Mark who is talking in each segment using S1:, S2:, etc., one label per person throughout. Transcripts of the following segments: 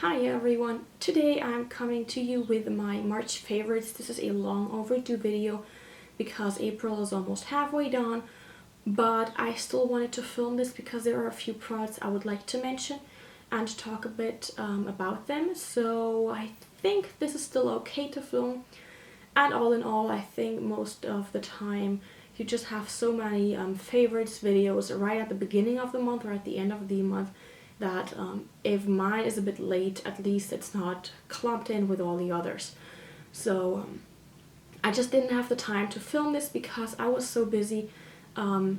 S1: Hi everyone, today I'm coming to you with my March favorites. This is a long overdue video because April is almost halfway done, but I still wanted to film this because there are a few products I would like to mention and talk a bit about them. So I think this is still okay to film, and all in all I think most of the time you just have so many favorites videos right at the beginning of the month or at the end of the month that if mine is a bit late, at least it's not clumped in with all the others. So I just didn't have the time to film this because I was so busy.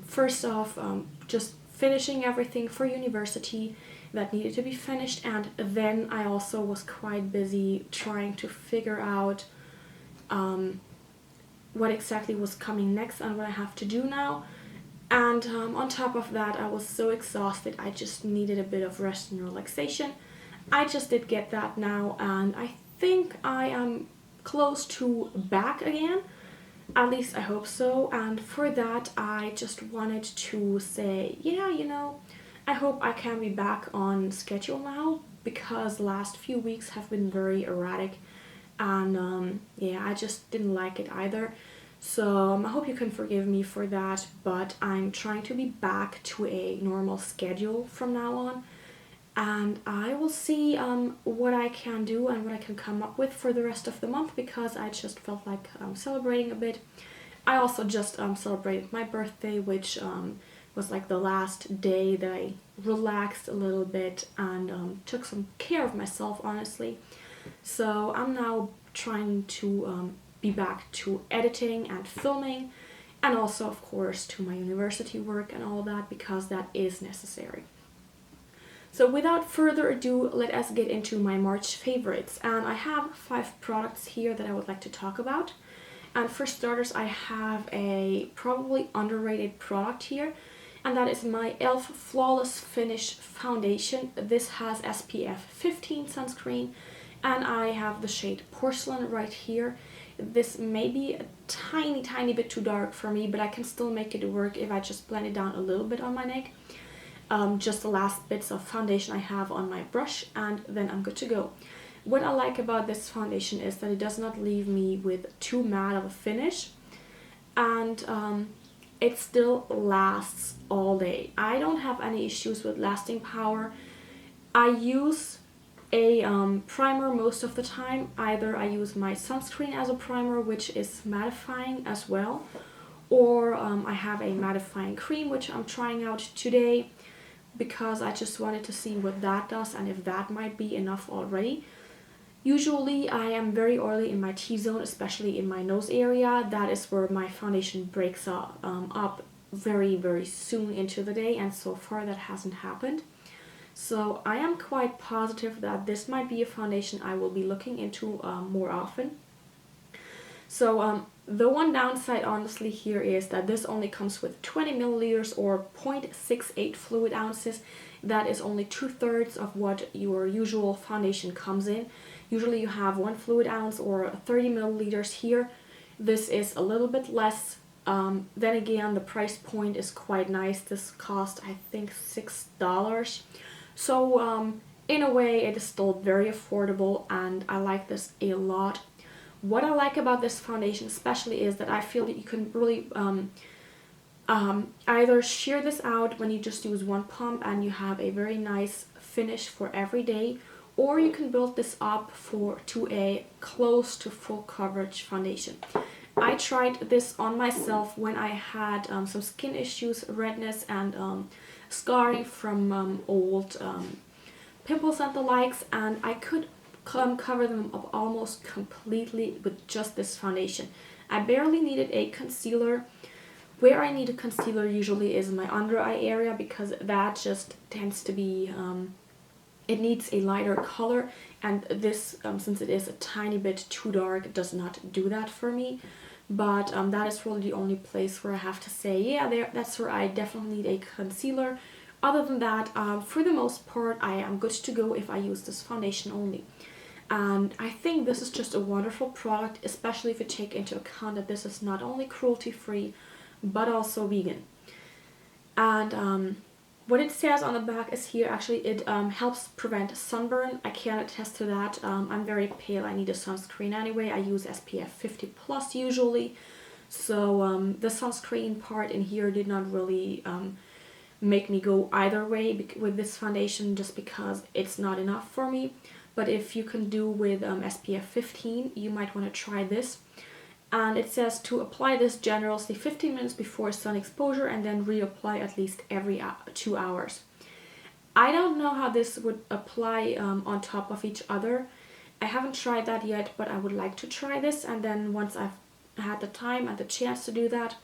S1: First off, just finishing everything for university that needed to be finished, and then I also was quite busy trying to figure out what exactly was coming next and what I have to do now. And on top of that, I was so exhausted, I just needed a bit of rest and relaxation. I just did get that now, and I think I am close to back again. At least I hope so. And for that, I just wanted to say, I hope I can be back on schedule now, because the last few weeks have been very erratic. And I just didn't like it either. So I hope you can forgive me for that, but I'm trying to be back to a normal schedule from now on, and I will see what I can do and what I can come up with for the rest of the month, because I just felt like celebrating a bit. I also just celebrated my birthday, which was like the last day that I relaxed a little bit and took some care of myself, honestly. So I'm now trying to be back to editing and filming, and also of course to my university work and all that, because that is necessary. So without further ado, let us get into my March favorites, and I have 5 products here that I would like to talk about. And for starters, I have a probably underrated product here, and that is my e.l.f. Flawless Finish Foundation. This has SPF 15 sunscreen, and I have the shade Porcelain right here. This may be a tiny bit too dark for me, but I can still make it work if I just blend it down a little bit on my neck. Just the last bits of foundation I have on my brush, and then I'm good to go. What I like about this foundation is that it does not leave me with too matte of a finish, and it still lasts all day. I don't have any issues with lasting power. I use a primer most of the time. Either I use my sunscreen as a primer, which is mattifying as well, or I have a mattifying cream, which I'm trying out today because I just wanted to see what that does and if that might be enough already. Usually I am very oily in my T-zone, especially in my nose area. That is where my foundation breaks up very soon into the day, and so far that hasn't happened. So I am quite positive that this might be a foundation I will be looking into more often. So the one downside honestly here is that this only comes with 20 milliliters or 0.68 fluid ounces. That is only 2/3 of what your usual foundation comes in. Usually you have 1 fluid ounce or 30 milliliters here. This is a little bit less. Then again, the price point is quite nice. This cost I think $6. So in a way it is still very affordable, and I like this a lot. What I like about this foundation especially is that I feel that you can really either shear this out when you just use one pump and you have a very nice finish for every day, or you can build this up to a close to full coverage foundation. I tried this on myself when I had some skin issues, redness and scarring from old pimples and the likes, and I could cover them up almost completely with just this foundation. I barely needed a concealer. Where I need a concealer usually is my under eye area, because that just tends to be, it needs a lighter color, and this, since it is a tiny bit too dark, does not do that for me. But that is really the only place where I have to say, yeah, that's where I definitely need a concealer. Other than that, for the most part, I am good to go if I use this foundation only. And I think this is just a wonderful product, especially if you take into account that this is not only cruelty-free, but also vegan. And What it says on the back is here, actually it helps prevent sunburn. I can attest to that. I'm very pale, I need a sunscreen anyway. I use SPF 50 plus usually. So the sunscreen part in here did not really make me go either way with this foundation, just because it's not enough for me. But if you can do with SPF 15, you might want to try this. And it says to apply this generously 15 minutes before sun exposure and then reapply at least every 2 hours. I don't know how this would apply on top of each other. I haven't tried that yet, but I would like to try this, and then once I've had the time and the chance to do that,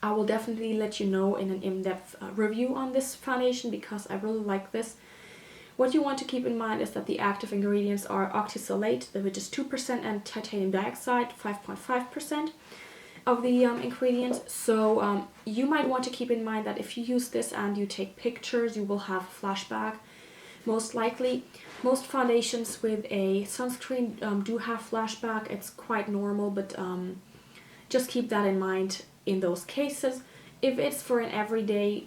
S1: I will definitely let you know in an in-depth review on this foundation, because I really like this. What you want to keep in mind is that the active ingredients are octisalate, which is 2%, and titanium dioxide, 5.5% of the ingredients. So you might want to keep in mind that if you use this and you take pictures, you will have a flashback. Most likely, most foundations with a sunscreen do have flashback. It's quite normal, but just keep that in mind in those cases. If it's for an everyday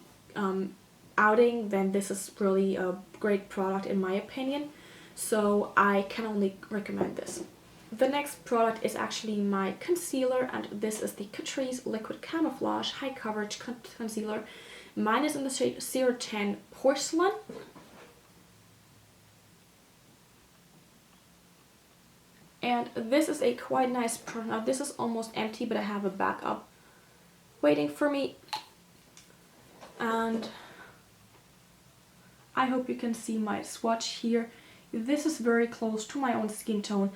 S1: outing, then this is really a great product in my opinion. So I can only recommend this. The next product is actually my concealer, and this is the Catrice Liquid Camouflage High Coverage Concealer. Mine is in the shade 010 Porcelain. And this is a quite nice product. Now this is almost empty, but I have a backup waiting for me. And I hope you can see my swatch here. This is very close to my own skin tone.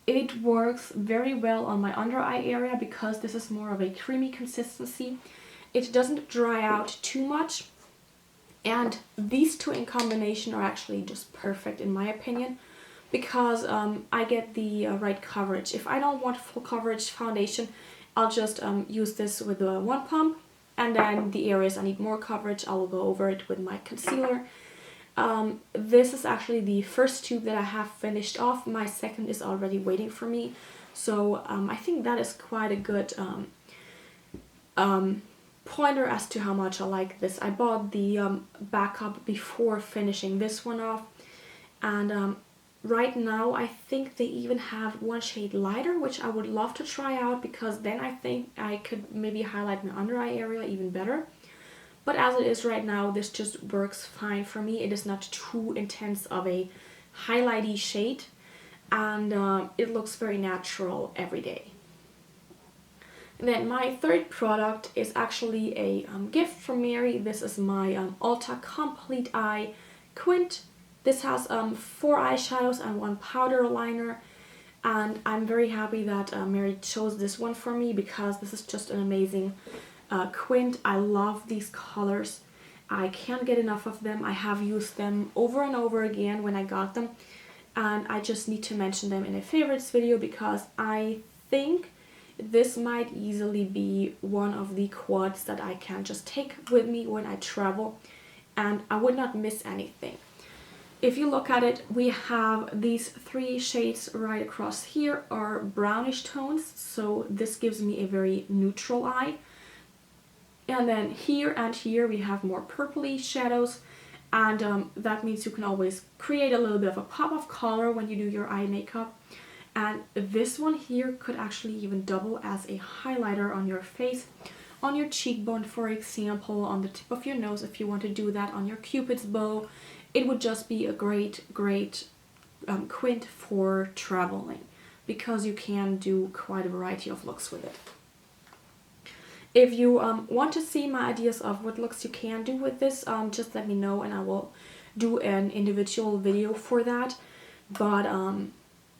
S1: It works very well on my under eye area because this is more of a creamy consistency. It doesn't dry out too much. And these two in combination are actually just perfect in my opinion, because I get the right coverage. If I don't want full coverage foundation, I'll just use this with one pump, and then the areas I need more coverage, I will go over it with my concealer. This is actually the first tube that I have finished off. My second is already waiting for me. So I think that is quite a good pointer as to how much I like this. I bought the backup before finishing this one off, and right now I think they even have one shade lighter, which I would love to try out, because then I think I could maybe highlight my under eye area even better. But as it is right now, this just works fine for me. It is not too intense of a highlighty shade, and it looks very natural every day. And then my third product is actually a gift from Mary. This is my ULTA Complete Eye Quint. This has 4 eyeshadows and 1 powder liner, and I'm very happy that Mary chose this one for me, because this is just an amazing quint. I love these colors. I can't get enough of them. I have used them over and over again when I got them, and I just need to mention them in a favorites video, because I think this might easily be one of the quads that I can just take with me when I travel, and I would not miss anything. If you look at it, we have these 3 shades right across here are brownish tones, so this gives me a very neutral eye. And then here and here we have more purpley shadows, and that means you can always create a little bit of a pop of color when you do your eye makeup. And this one here could actually even double as a highlighter on your face, on your cheekbone for example, on the tip of your nose if you want to do that, on your cupid's bow. It would just be a great quint for traveling, because you can do quite a variety of looks with it. If you want to see my ideas of what looks you can do with this, just let me know and I will do an individual video for that. But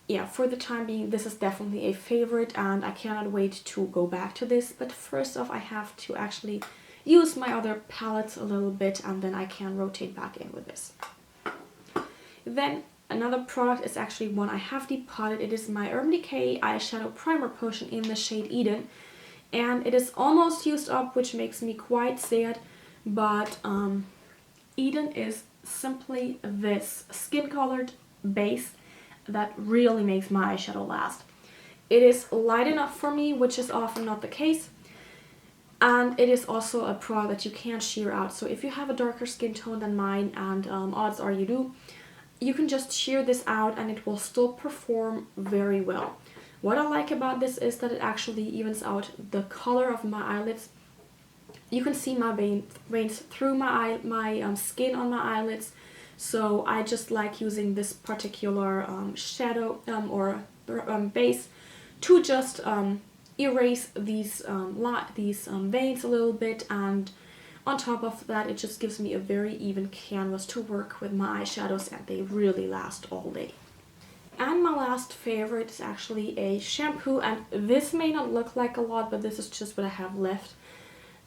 S1: yeah, for the time being, this is definitely a favorite, and I cannot wait to go back to this. But first off, I have to actually use my other palettes a little bit, and then I can rotate back in with this. Then another product is actually one I have depotted. It is my Urban Decay Eyeshadow Primer Potion in the shade Eden. And it is almost used up, which makes me quite sad. But Eden is simply this skin-colored base that really makes my eyeshadow last. It is light enough for me, which is often not the case. And it is also a product that you can sheer out. So if you have a darker skin tone than mine, and odds are you do, you can just sheer this out and it will still perform very well. What I like about this is that it actually evens out the color of my eyelids. You can see my veins through my skin on my eyelids. So I just like using this particular shadow or base to just erase these veins a little bit, and on top of that it just gives me a very even canvas to work with my eyeshadows, and they really last all day. And my last favorite is actually a shampoo, and this may not look like a lot, but this is just what I have left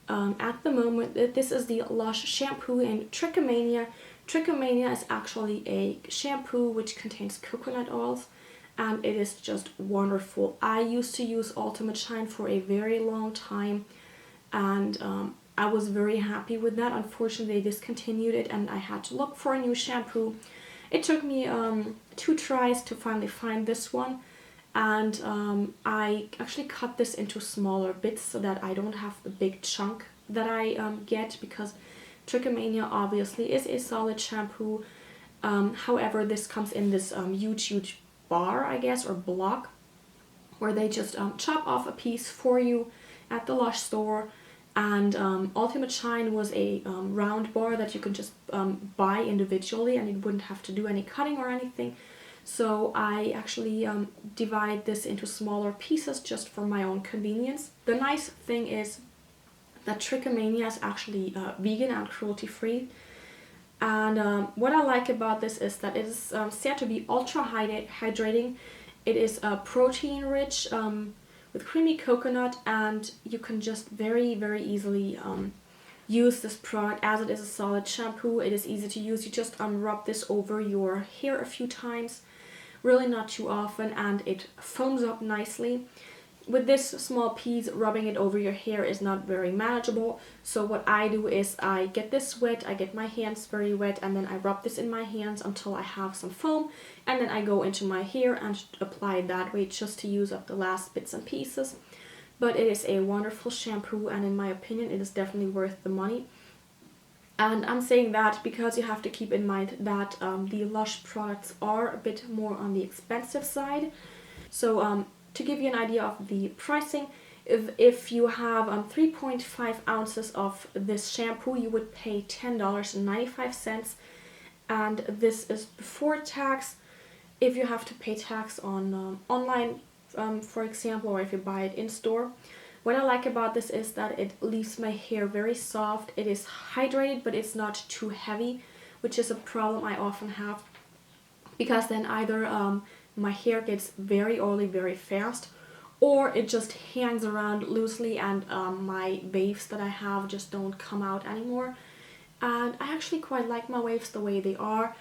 S1: at the moment. This is the Lush shampoo in Trichomania. Trichomania is actually a shampoo which contains coconut oils, and it is just wonderful. I used to use Ultimate Shine for a very long time, and I was very happy with that. Unfortunately, they discontinued it and I had to look for a new shampoo. It took me 2 tries to finally find this one, and I actually cut this into smaller bits so that I don't have the big chunk that I get, because Trichomania obviously is a solid shampoo. However, this comes in this huge bar, I guess, or block, where they just chop off a piece for you at the Lush store. And Ultimate Shine was a round bar that you could just buy individually, and you wouldn't have to do any cutting or anything. So I actually divide this into smaller pieces just for my own convenience. The nice thing is that Trichomania is actually vegan and cruelty free. And what I like about this is that it is said to be ultra hydrating. It is protein rich with creamy coconut, and you can just very easily use this product as it is a solid shampoo. It is easy to use. You just rub this over your hair a few times, really not too often, and it foams up nicely. With this small piece, rubbing it over your hair is not very manageable. So what I do is I get this wet, I get my hands very wet, and then I rub this in my hands until I have some foam, and then I go into my hair and apply it that way just to use up the last bits and pieces. But it is a wonderful shampoo, and in my opinion it is definitely worth the money. And I'm saying that because you have to keep in mind that the Lush products are a bit more on the expensive side. So to give you an idea of the pricing, if you have 3.5 ounces of this shampoo, you would pay $10.95, and this is before tax. If you have to pay tax on online, for example, or if you buy it in store. What I like about this is that it leaves my hair very soft. It is hydrated, but it's not too heavy, which is a problem I often have, because then either my hair gets very oily very fast, or it just hangs around loosely, and my waves that I have just don't come out anymore. And I actually quite like my waves the way they are.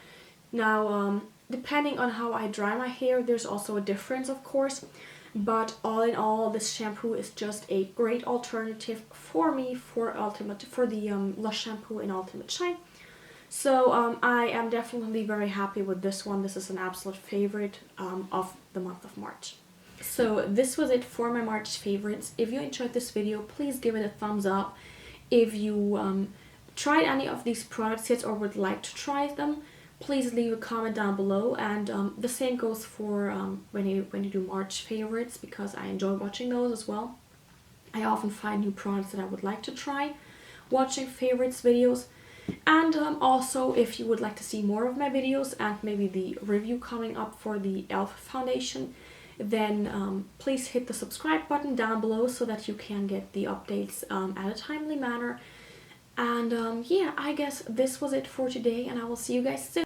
S1: Now, depending on how I dry my hair, there's also a difference, of course. But all in all, this shampoo is just a great alternative for me for the Lush shampoo in Ultimate Shine. So I am definitely very happy with this one. This is an absolute favorite of the month of March. So this was it for my March favorites. If you enjoyed this video, please give it a thumbs up. If you tried any of these products yet or would like to try them, please leave a comment down below. And the same goes for when you do March favorites, because I enjoy watching those as well. I often find new products that I would like to try watching favorites videos. And also, if you would like to see more of my videos and maybe the review coming up for the e.l.f. foundation, then please hit the subscribe button down below so that you can get the updates at a timely manner. And yeah, I guess this was it for today, and I will see you guys soon.